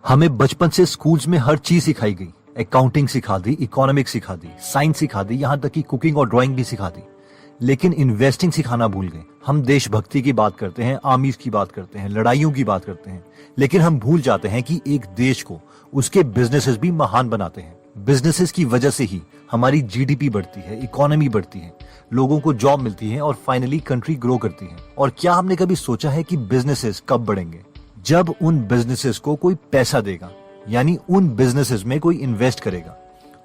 हमें बचपन से स्कूल्स में हर चीज सिखाई गई। अकाउंटिंग सिखा दी, इकोनॉमिक्स सिखा दी, साइंस सिखा दी, यहाँ तक कि कुकिंग और ड्राइंग भी सिखा दी। लेकिन इन्वेस्टिंग सिखाना भूल गए। हम देशभक्ति की बात करते हैं, आर्मीज की बात करते हैं, लड़ाइयों की बात करते हैं, लेकिन हम भूल जाते हैं कि एक देश को उसके बिजनेसेस भी महान बनाते हैं। बिजनेसेस की वजह से ही हमारी जीडीपी बढ़ती है, इकोनॉमी बढ़ती है, लोगों को जॉब मिलती है और फाइनली कंट्री ग्रो करती है। और क्या हमने कभी सोचा है कि बिजनेसेस कब बढ़ेंगे? जब उन बिजनेसेस को कोई पैसा देगा, यानी उन बिजनेसेस में कोई इन्वेस्ट करेगा।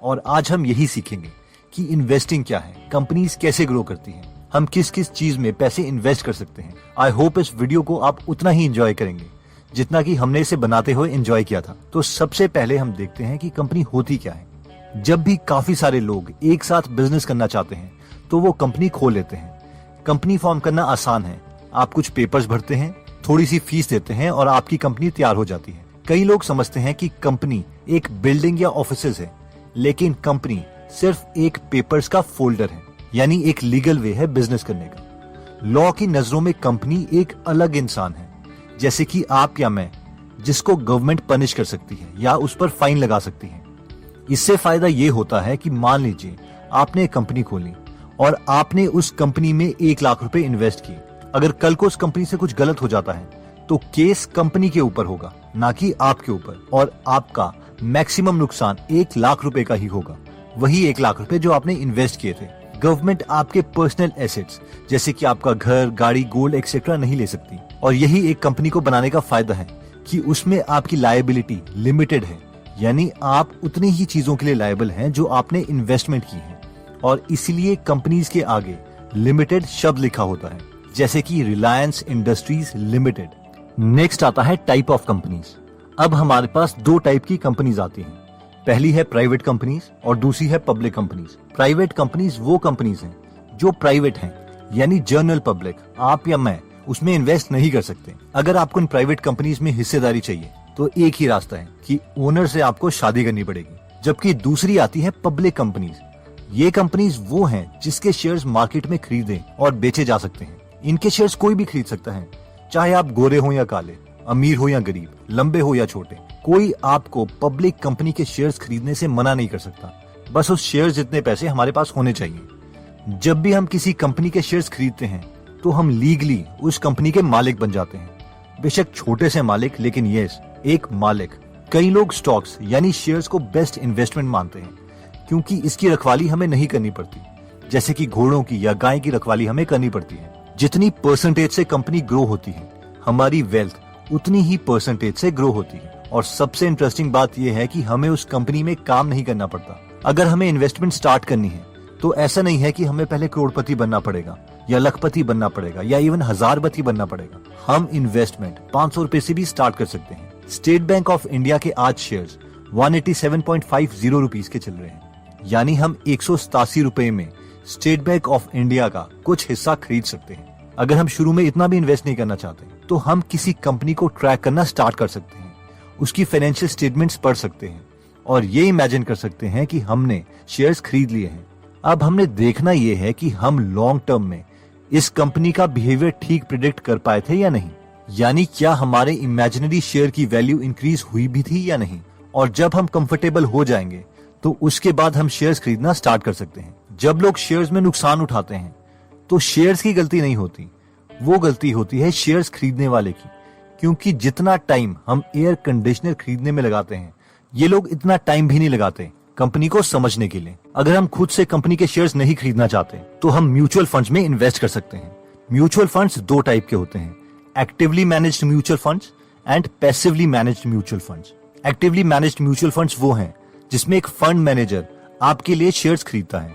और आज हम यही सीखेंगे कि इन्वेस्टिंग क्या है, कंपनीज कैसे ग्रो करती हैं, हम किस किस चीज में पैसे इन्वेस्ट कर सकते हैं। आई होप इस वीडियो को आप उतना ही एंजॉय करेंगे जितना कि हमने इसे बनाते हुए एंजॉय किया था। तो सबसे पहले हम देखते हैं कि कंपनी होती क्या है। जब भी काफी सारे लोग एक साथ बिजनेस करना चाहते हैं तो वो कंपनी खोल लेते हैं। कंपनी फॉर्म करना आसान है। आप कुछ पेपर्स भरते हैं, थोड़ी सी फीस देते हैं और आपकी कंपनी तैयार हो जाती है। कई लोग समझते हैं कि कंपनी एक बिल्डिंग या ऑफिसेज है, लेकिन कंपनी सिर्फ एक पेपर्स का फोल्डर है, यानी एक लीगल वे है बिजनेस करने का। लॉ की नजरों में कंपनी एक अलग इंसान है, जैसे कि आप या मैं, जिसको गवर्नमेंट पनिश कर सकती है या उस पर फाइन लगा सकती है। इससे फायदा ये होता है कि मान लीजिए आपने एक कंपनी खोली और आपने उस कंपनी में 1 लाख रुपए इन्वेस्ट किए। अगर कल को उस कंपनी से कुछ गलत हो जाता है तो केस कंपनी के ऊपर होगा, ना कि आपके ऊपर, और आपका मैक्सिमम नुकसान 1 लाख रुपए का ही होगा। वही 1 लाख रुपए जो आपने इन्वेस्ट किए थे। गवर्नमेंट आपके पर्सनल एसेट्स जैसे कि आपका घर, गाड़ी, गोल्ड एक्सेट्रा नहीं ले सकती। और यही एक कंपनी को बनाने का फायदा है कि उसमें आपकी लायबिलिटी लिमिटेड है, यानी आप उतनी ही चीजों के लिए लायबल हैं जो आपने इन्वेस्टमेंट की है। और इसीलिए कंपनीज के आगे लिमिटेड शब्द लिखा होता है, जैसे कि रिलायंस इंडस्ट्रीज लिमिटेड। नेक्स्ट आता है टाइप ऑफ कंपनीज। अब हमारे पास 2 टाइप की कंपनीज आती हैं। पहली है प्राइवेट कंपनीज और दूसरी है पब्लिक कंपनीज। प्राइवेट कंपनीज वो कंपनीज हैं जो प्राइवेट हैं, यानी जनरल पब्लिक, आप या मैं उसमें इन्वेस्ट नहीं कर सकते। अगर आपको इन प्राइवेट कंपनीज में हिस्सेदारी चाहिए तो एक ही रास्ता है कि ओनर से आपको शादी करनी पड़ेगी। जबकि दूसरी आती है पब्लिक कंपनीज। ये कंपनीज वो हैं जिसके शेयर्स मार्केट में खरीदे और बेचे जा सकते हैं। इनके शेयर्स कोई भी खरीद सकता है, चाहे आप गोरे हो या काले, अमीर हो या गरीब, लंबे हो या छोटे। कोई आपको पब्लिक कंपनी के शेयर्स खरीदने से मना नहीं कर सकता। बस उस शेयर जितने पैसे हमारे पास होने चाहिए। जब भी हम किसी कंपनी के शेयर्स खरीदते हैं तो हम लीगली उस कंपनी के मालिक बन जाते हैं। बेशक छोटे से मालिक, लेकिन यस, एक मालिक। कई लोग स्टॉक्स यानी शेयर्स को बेस्ट इन्वेस्टमेंट मानते हैं, क्योंकि इसकी रखवाली हमें नहीं करनी पड़ती, जैसे कि घोड़ों की या गाय की रखवाली हमें करनी पड़ती है। जितनी परसेंटेज से कंपनी ग्रो होती है, हमारी वेल्थ उतनी ही परसेंटेज से ग्रो होती है। और सबसे इंटरेस्टिंग बात यह है कि हमें उस कंपनी में काम नहीं करना पड़ता। अगर हमें इन्वेस्टमेंट स्टार्ट करनी है तो ऐसा नहीं है कि हमें पहले करोड़पति बनना पड़ेगा या लखपति बनना पड़ेगा या इवन हजारपति बनना पड़ेगा। हम इन्वेस्टमेंट 500 रुपए से भी स्टार्ट कर सकते हैं। स्टेट बैंक ऑफ इंडिया के आज शेयर्स 187.50 रुपीज के चल रहे हैं, यानी हम 187 रुपए में स्टेट बैंक ऑफ इंडिया का कुछ हिस्सा खरीद सकते हैं। अगर हम शुरू में इतना भी इन्वेस्ट नहीं करना चाहते तो हम किसी कंपनी को ट्रैक करना स्टार्ट कर सकते हैं, उसकी फाइनेंशियल स्टेटमेंट्स पढ़ सकते हैं और ये इमेजिन कर सकते हैं कि हमने शेयर्स खरीद लिए हैं। अब हमने देखना यह है कि हम लॉन्ग टर्म में इस कंपनी का बिहेवियर ठीक प्रिडिक्ट कर पाए थे या नहीं, यानी क्या हमारे इमेजिनरी शेयर की वैल्यू इंक्रीज हुई भी थी या नहीं। और जब हम कंफर्टेबल हो जाएंगे तो उसके बाद हम शेयर्स खरीदना स्टार्ट कर सकते हैं। जब लोग शेयर्स में नुकसान उठाते हैं तो शेयर्स की गलती नहीं होती, वो गलती होती है शेयर्स खरीदने वाले की। क्योंकि जितना टाइम हम एयर कंडीशनर खरीदने में लगाते हैं, ये लोग इतना टाइम भी नहीं लगाते कंपनी को समझने के लिए। अगर हम खुद से कंपनी के शेयर्स नहीं खरीदना चाहते तो हम म्यूचुअल फंड्स में इन्वेस्ट कर सकते हैं। म्यूचुअल फंड्स 2 टाइप के होते हैं, actively managed mutual funds and passively managed mutual funds. Actively managed mutual funds वो हैं जिसमें एक फंड मैनेजर आपके लिए शेयर्स खरीदता है,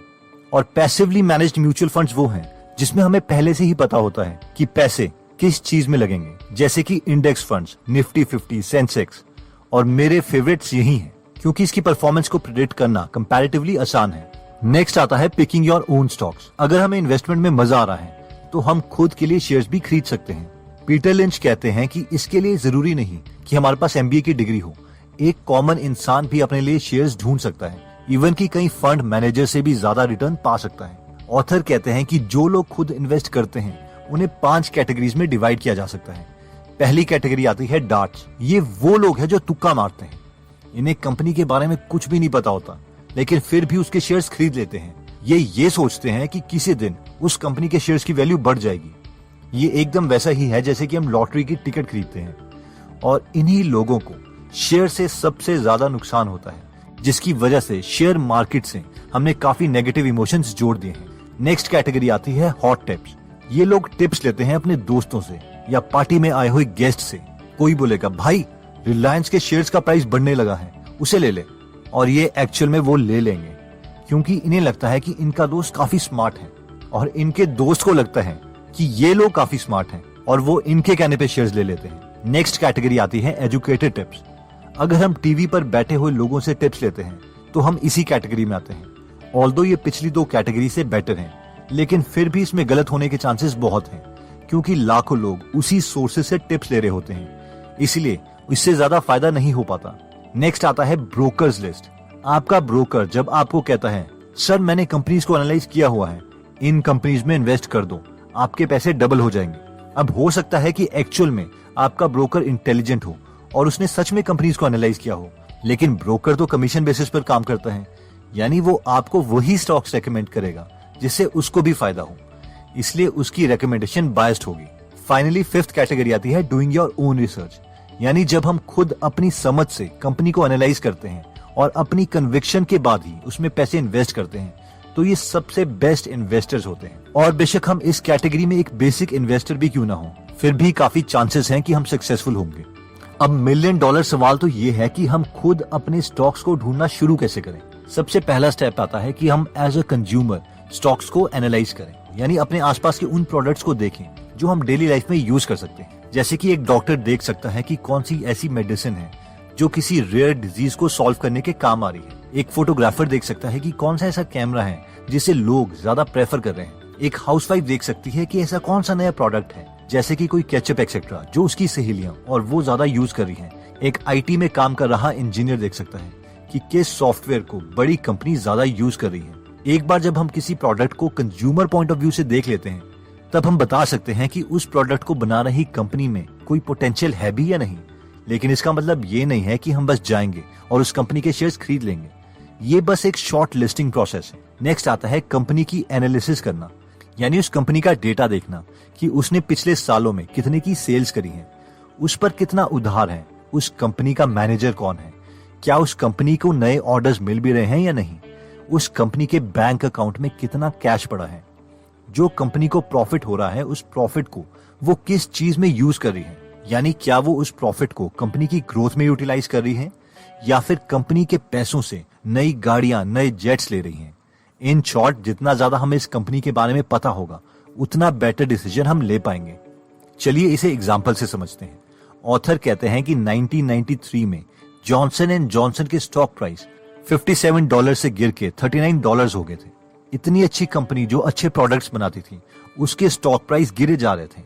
और पैसिवली मैनेज्ड म्यूचुअल फंड्स वो हैं जिसमें हमें पहले से ही पता होता है कि पैसे किस चीज में लगेंगे, जैसे कि इंडेक्स फंड्स, निफ्टी 50, सेंसेक्स। और मेरे फेवरेट्स यही हैं क्योंकि इसकी परफॉर्मेंस को प्रेडिक्ट करना कंपैरेटिवली आसान है। नेक्स्ट आता है पिकिंग योर ओन स्टॉक्स। अगर हमें इन्वेस्टमेंट में मजा आ रहा है तो हम खुद के लिए शेयर्स भी खरीद सकते हैं। पीटर लिंच कहते हैं कि इसके लिए जरूरी नहीं कि हमारे पास MBA की डिग्री हो, एक कॉमन इंसान भी अपने लिए शेयर्स ढूंढ सकता है, इवन कि कई फंड मैनेजर से भी ज्यादा रिटर्न पा सकता है। ऑथर कहते हैं कि जो लोग खुद इन्वेस्ट करते हैं उन्हें 5 कैटेगरीज में डिवाइड किया जा सकता है। पहली कैटेगरी आती है डार्ट्स। ये वो लोग हैं जो तुक्का मारते हैं। इन्हें कंपनी के बारे में कुछ भी नहीं पता होता, लेकिन फिर भी उसके शेयर्स खरीद लेते हैं। ये सोचते हैं कि किसी दिन उस कंपनी के शेयर्स की वैल्यू बढ़ जाएगी। ये एकदम वैसा ही है जैसे कि हम लॉटरी की टिकट खरीदते हैं, और इन्हीं लोगों को शेयर से सबसे ज्यादा नुकसान होता है, जिसकी वजह से शेयर मार्केट से हमने काफी नेगेटिव इमोशंस जोड़ दिए हैं। नेक्स्ट कैटेगरी आती है हॉट टिप्स। ये लोग टिप्स लेते हैं अपने दोस्तों से या पार्टी में आए हुए गेस्ट से। कोई बोलेगा, भाई रिलायंस के शेयर्स का प्राइस बढ़ने लगा है, उसे ले ले, और ये एक्चुअल में वो ले लेंगे क्योंकि इन्हें लगता है कि इनका दोस्त काफी स्मार्ट है, और इनके दोस्त को लगता है कि ये लोग काफी स्मार्ट हैं, और वो इनके कहने पे शेयर्स ले लेते हैं। नेक्स्ट कैटेगरी आती है एजुकेटेड टिप्स। अगर हम टीवी पर बैठे हुए लोगों से टिप्स लेते हैं तो हम इसी कैटेगरी में आते हैं। ऑल्दो ये पिछली दो कैटेगरी से बेटर हैं, लेकिन फिर भी इसमें गलत होने के चांसेस बहुत हैं, क्योंकि लाखों लोग उसी सोर्सेज से टिप्स ले रहे होते हैं, इसलिए इससे ज्यादा फायदा नहीं हो पाता। नेक्स्ट आता है ब्रोकर्स लिस्ट। आपका ब्रोकर जब आपको कहता है, सर मैंने कंपनीज को एनालाइज किया हुआ है, इन कंपनीज में इन्वेस्ट कर दो, आपके पैसे डबल हो जाएंगे। अब हो सकता है कि एक्चुअल में आपका ब्रोकर इंटेलिजेंट हो और उसने सच में कंपनीज को एनालाइज किया हो, लेकिन ब्रोकर तो कमीशन बेसिस पर काम करता है, यानी वो आपको वही स्टॉक्स रेकमेंड करेगा जिससे उसको भी फायदा हो, इसलिए उसकी रेकमेंडेशन बायस्ड होगी। फाइनली फिफ्थ कैटेगरी आती है डूइंग योर ओन रिसर्च, यानी जब हम खुद अपनी समझ से कंपनी को एनालाइज करते हैं और अपनी कन्विक्शन के बाद ही उसमें पैसे इन्वेस्ट करते हैं, तो ये सबसे बेस्ट इन्वेस्टर्स होते हैं। और बेशक हम इस कैटेगरी में एक बेसिक इन्वेस्टर भी क्यों ना हो, फिर भी काफी चांसेस हैं कि हम सक्सेसफुल होंगे। अब $1 मिलियन सवाल तो ये है कि हम खुद अपने स्टॉक्स को ढूंढना शुरू कैसे करें। सबसे पहला स्टेप आता है कि हम एज अ कंज्यूमर स्टॉक्स को एनालाइज करें, यानी अपने आसपास के उन प्रोडक्ट्स को देखें जो हम डेली लाइफ में यूज कर सकते हैं। जैसे कि एक डॉक्टर देख सकता है कि कौन सी ऐसी मेडिसिन है जो किसी रेयर डिजीज को सॉल्व करने के काम आ रही है। एक फोटोग्राफर देख सकता है कि कौन सा ऐसा कैमरा है जिसे लोग ज्यादा प्रेफर कर रहे हैं। एक हाउसवाइफ देख सकती है कि ऐसा कौन सा नया प्रोडक्ट है, जैसे कि कोई केचप एक्सेट्रा, जो उसकी सहेलियां और वो ज्यादा यूज कर रही हैं। एक आईटी में काम कर रहा इंजीनियर देख सकता है कि किस सॉफ्टवेयर को बड़ी कंपनी ज्यादा यूज कर रही है। एक बार जब हम किसी प्रोडक्ट को कंज्यूमर पॉइंट ऑफ व्यू से देख लेते हैं, तब हम बता सकते हैं कि उस प्रोडक्ट को बना रही कंपनी में कोई पोटेंशियल है भी या नहीं। लेकिन इसका मतलब ये नहीं है कि हम बस जाएंगे और उस कंपनी के शेयर्स खरीद लेंगे। ये बस एक शॉर्ट लिस्टिंग प्रोसेस है। नेक्स्ट आता है कंपनी की एनालिसिस करना, यानी उस कंपनी का डेटा देखना कि उसने पिछले सालों में कितने की सेल्स करी है, उस पर कितना उधार है, उस कंपनी का मैनेजर कौन है, क्या उस कंपनी को नए ऑर्डर्स मिल भी रहे हैं या नहीं, उस कंपनी के बैंक अकाउंट में कितना कैश पड़ा है, जो कंपनी को प्रॉफिट हो रहा है उस प्रॉफिट को वो किस चीज में यूज कर रही है, यानी क्या वो उस प्रॉफिट को कंपनी की ग्रोथ में यूटिलाइज कर रही है या फिर कंपनी के पैसों से नई गाड़ियां, नए जेट्स ले रही हैं। इन शॉर्ट, जितना ज्यादा हमें इस कंपनी के बारे में पता होगा उतना बेटर डिसीजन हम ले पाएंगे। चलिए इसे एग्जांपल से समझते हैं। ऑथर कहते हैं कि 1993 में जॉनसन एंड जॉनसन के स्टॉक प्राइस $57 से गिर के $39 हो गए थे। इतनी अच्छी कंपनी जो अच्छे प्रोडक्ट्स बनाती थी, उसके स्टॉक प्राइस गिरे जा रहे थे।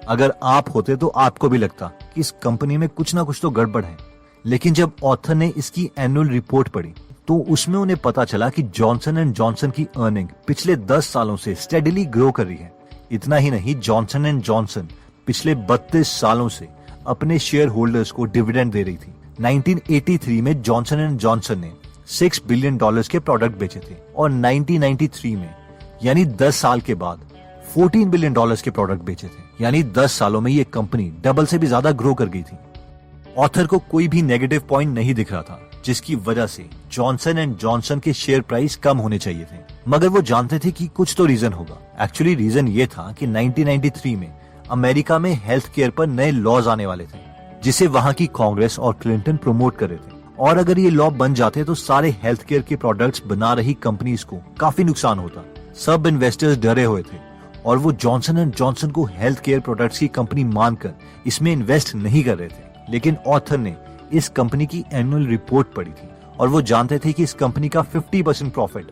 अगर आप होते तो आपको भी लगता कि इस कंपनी में कुछ ना कुछ तो गड़बड़ है। लेकिन जब ऑथर ने इसकी एनुअल रिपोर्ट पढ़ी तो उसमें उन्हें पता चला कि जॉनसन एंड जॉनसन की अर्निंग पिछले 10 सालों से स्टेडीली ग्रो कर रही है। इतना ही नहीं, जॉनसन एंड जॉनसन पिछले 32 सालों से अपने शेयर होल्डर्स को डिविडेंड दे रही थी। 1983 में जॉनसन एंड जॉनसन ने $6 बिलियन के प्रोडक्ट बेचे थे और 1993 में यानी 10 साल के बाद $14 बिलियन के प्रोडक्ट बेचे थे। यानी 10 सालों में ये कंपनी डबल से भी ज्यादा ग्रो कर गई थी। ऑथर को कोई भी नेगेटिव पॉइंट नहीं दिख रहा था जिसकी वजह से जॉनसन एंड जॉनसन के शेयर प्राइस कम होने चाहिए थे, मगर वो जानते थे कि कुछ तो रीजन होगा। एक्चुअली रीजन ये था कि 1993 में अमेरिका में हेल्थ केयर पर नए लॉज आने वाले थे जिसे वहां की कांग्रेस और क्लिंटन प्रमोट कर रहे थे, और अगर ये लॉ बन जाते तो सारे हेल्थ केयर के प्रोडक्ट्स बना रही कंपनीज को काफी नुकसान होता। सब इन्वेस्टर्स डरे हुए थे और वो जॉनसन एंड जॉनसन को हेल्थ केयर प्रोडक्ट्स की कंपनी मानकर इसमें इन्वेस्ट नहीं कर रहे थे। लेकिन ऑथर ने इस कंपनी की एनुअल रिपोर्ट पढ़ी थी और वो जानते थे कि इस कंपनी का 50% प्रॉफिट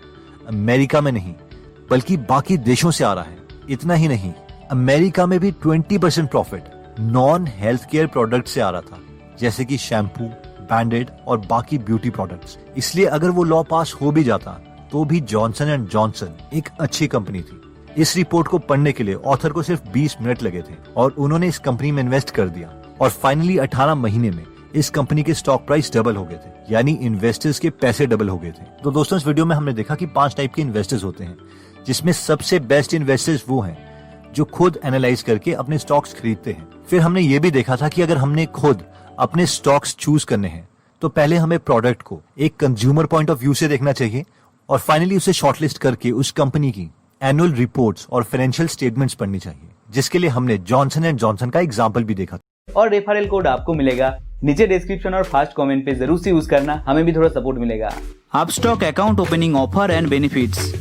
अमेरिका में नहीं बल्कि बाकी देशों से आ रहा है। इतना ही नहीं, अमेरिका में भी 20% profit non health care product से आ रहा था, जैसे कि शैम्पू, बैंडेड और बाकी ब्यूटी प्रोडक्ट्स। इसलिए अगर वो लॉ पास हो भी जाता तो भी जॉनसन एंड जॉनसन एक अच्छी कंपनी थी, इस रिपोर्ट को पढ़ने के लिए ऑथर को सिर्फ 20 मिनट लगे थे और उन्होंने इस कंपनी में इन्वेस्ट कर दिया और फाइनली 18 महीने में इस कंपनी के स्टॉक प्राइस डबल हो गए थे, यानी इन्वेस्टर्स के पैसे डबल हो गए थे। तो दोस्तों इस वीडियो में हमने देखा कि 5 टाइप के इन्वेस्टर्स होते हैं, जिसमें सबसे बेस्ट इन्वेस्टर्स वो हैं जो खुद एनालाइज करके अपने स्टॉक्स खरीदते हैं। फिर हमने ये भी देखा था कि अगर हमने खुद अपने स्टॉक्स चूज करने हैं तो पहले हमें प्रोडक्ट को एक कंज्यूमर पॉइंट ऑफ व्यू से देखना चाहिए और फाइनली उसे शॉर्टलिस्ट करके उस कंपनी की एनुअल रिपोर्ट्स और फाइनेंशियल स्टेटमेंट्स पढ़नी चाहिए, जिसके लिए हमने जॉनसन एंड जॉनसन का एग्जाम्पल भी देखा। और रेफरल कोड आपको मिलेगा नीचे डिस्क्रिप्शन और फर्स्ट कमेंट पे जरूर से यूज करना, हमें भी थोड़ा सपोर्ट मिलेगा। Upstox account opening offer and benefits.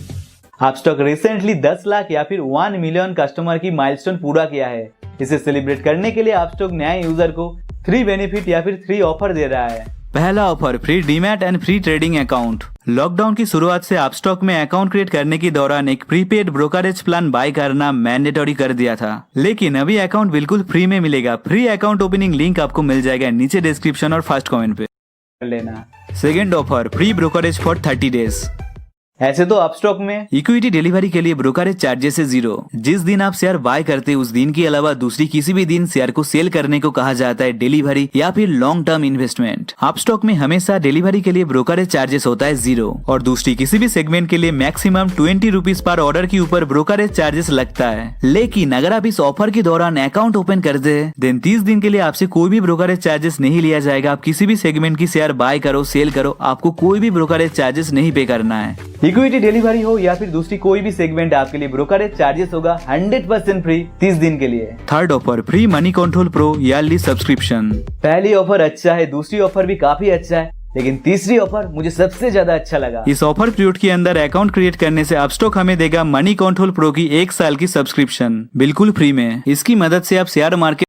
Upstox recently 10 lakh या फिर 1 मिलियन कस्टमर की माइलस्टोन पूरा किया है। इसे सेलिब्रेट करने के लिए अपस्टॉक नए यूजर को 3 बेनिफिट या फिर 3 ऑफर दे रहा है। पहला offer free demat and free trading account. Lockdown की शुरुआत से अपस्टॉक में अकाउंट क्रिएट करने के दौरान एक प्रीपेड ब्रोकरेज प्लान बाय करना मैंडेटरी कर दिया था, लेकिन अभी अकाउंट बिल्कुल फ्री में मिलेगा। फ्री अकाउंट ओपनिंग लिंक आपको मिल जाएगा नीचे डिस्क्रिप्शन और फर्स्ट कमेंट पे लेना। Second offer free brokerage for 30 days. ऐसे तो अपस्टॉक में इक्विटी डिलीवरी के लिए ब्रोकरेज चार्जेस है 0। जिस दिन आप शेयर बाय करते हैं उस दिन के अलावा दूसरी किसी भी दिन शेयर को सेल करने को कहा जाता है डिलीवरी या फिर लॉन्ग टर्म इन्वेस्टमेंट। अपस्टॉक में हमेशा डिलीवरी के लिए ब्रोकरेज चार्जेस होता है 0 और दूसरी किसी भी सेगमेंट के लिए मैक्सिमम 20 रुपीज पर ऑर्डर के ऊपर ब्रोकरेज चार्जेस लगता है। लेकिन अगर आप इस ऑफर के दौरान अकाउंट ओपन करते हैं देन 30 दिन के लिए आपसे कोई भी ब्रोकरेज चार्जेस नहीं लिया जाएगा। आप किसी भी सेगमेंट की शेयर बाय करो सेल करो, आपको कोई भी ब्रोकरेज चार्जेस नहीं पे करना है। इक्विटी डिलीवरी हो या फिर दूसरी कोई भी सेगमेंट, आपके लिए ब्रोकरेज चार्जेस होगा 100% फ्री 30 दिन के लिए। Third offer free money control pro yearly subscription. पहली ऑफर अच्छा है, दूसरी ऑफर भी काफी अच्छा है, लेकिन तीसरी ऑफर मुझे सबसे ज्यादा अच्छा लगा। इस ऑफर पीरियड के अंदर अकाउंट क्रिएट करने से अपस्टॉक हमें देगा मनी कंट्रोल प्रो की 1 साल की सब्सक्रिप्शन बिल्कुल फ्री में। इसकी मदद से आप शेयर मार्केट